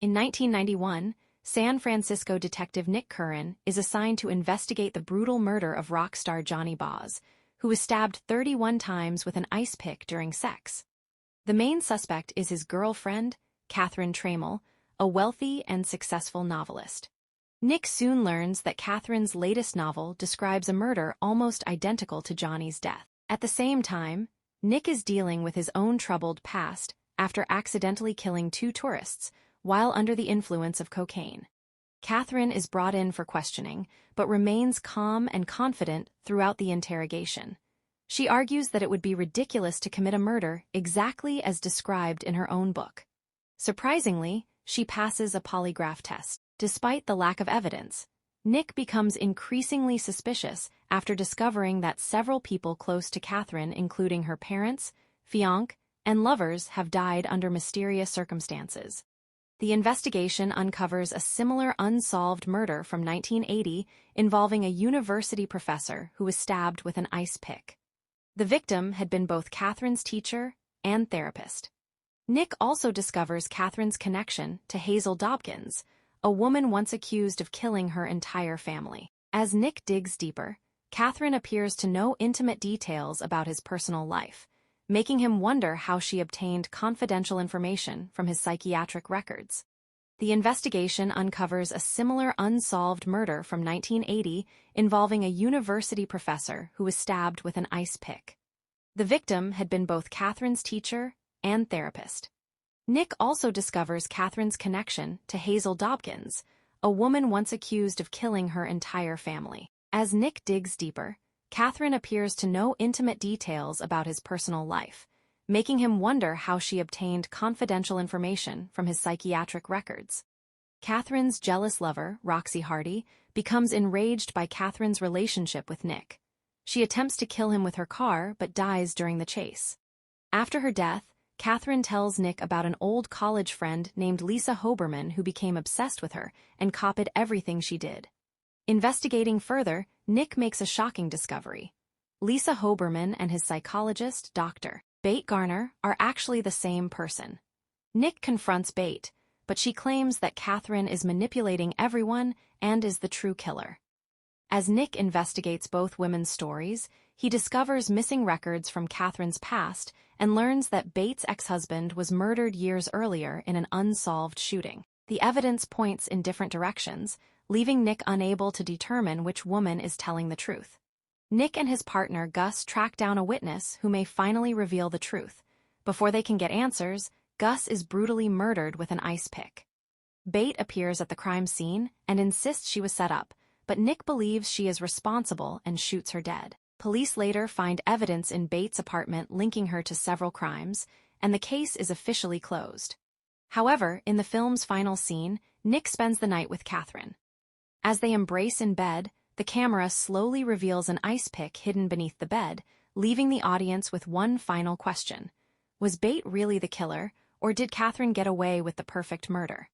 In 1991, San Francisco detective Nick Curran is assigned to investigate the brutal murder of rock star Johnny Boz, who was stabbed 31 times with an ice pick during sex. The main suspect is his girlfriend, Catherine Trammell, a wealthy and successful novelist. Nick soon learns that Catherine's latest novel describes a murder almost identical to Johnny's death. At the same time, Nick is dealing with his own troubled past after accidentally killing 2 tourists while under the influence of cocaine. Catherine is brought in for questioning, but remains calm and confident throughout the interrogation. She argues that it would be ridiculous to commit a murder exactly as described in her own book. Surprisingly, she passes a polygraph test. Despite the lack of evidence, Nick becomes increasingly suspicious after discovering that several people close to Catherine, including her parents, fiancé, and lovers, have died under mysterious circumstances. The investigation uncovers a similar unsolved murder from 1980 involving a university professor who was stabbed with an ice pick. The victim had been both Catherine's teacher and therapist. Nick also discovers Catherine's connection to Hazel Dobkins, a woman once accused of killing her entire family. As Nick digs deeper, Catherine appears to know intimate details about his personal life, making him wonder how she obtained confidential information from his psychiatric records. The investigation uncovers a similar unsolved murder from 1980 involving a university professor who was stabbed with an ice pick. The victim had been both Catherine's teacher and therapist. Nick also discovers Catherine's connection to Hazel Dobkins, a woman once accused of killing her entire family. As Nick digs deeper, Catherine appears to know intimate details about his personal life, making him wonder how she obtained confidential information from his psychiatric records. Catherine's jealous lover, Roxy Hardy, becomes enraged by Catherine's relationship with Nick. She attempts to kill him with her car but dies during the chase. After her death, Catherine tells Nick about an old college friend named Lisa Hoberman who became obsessed with her and copied everything she did. Investigating further, Nick makes a shocking discovery. Lisa Hoberman and his psychologist, Dr. Bate Garner, are actually the same person. Nick confronts Bate, but she claims that Catherine is manipulating everyone and is the true killer. As Nick investigates both women's stories, he discovers missing records from Catherine's past and learns that Bates' ex-husband was murdered years earlier in an unsolved shooting. The evidence points in different directions, leaving Nick unable to determine which woman is telling the truth. Nick and his partner Gus track down a witness who may finally reveal the truth. Before they can get answers, Gus is brutally murdered with an ice pick. Bate appears at the crime scene and insists she was set up, but Nick believes she is responsible and shoots her dead. Police later find evidence in Bates' apartment linking her to several crimes, and the case is officially closed. However, in the film's final scene, Nick spends the night with Catherine. As they embrace in bed, the camera slowly reveals an ice pick hidden beneath the bed, leaving the audience with one final question. Was Bate really the killer, or did Catherine get away with the perfect murder?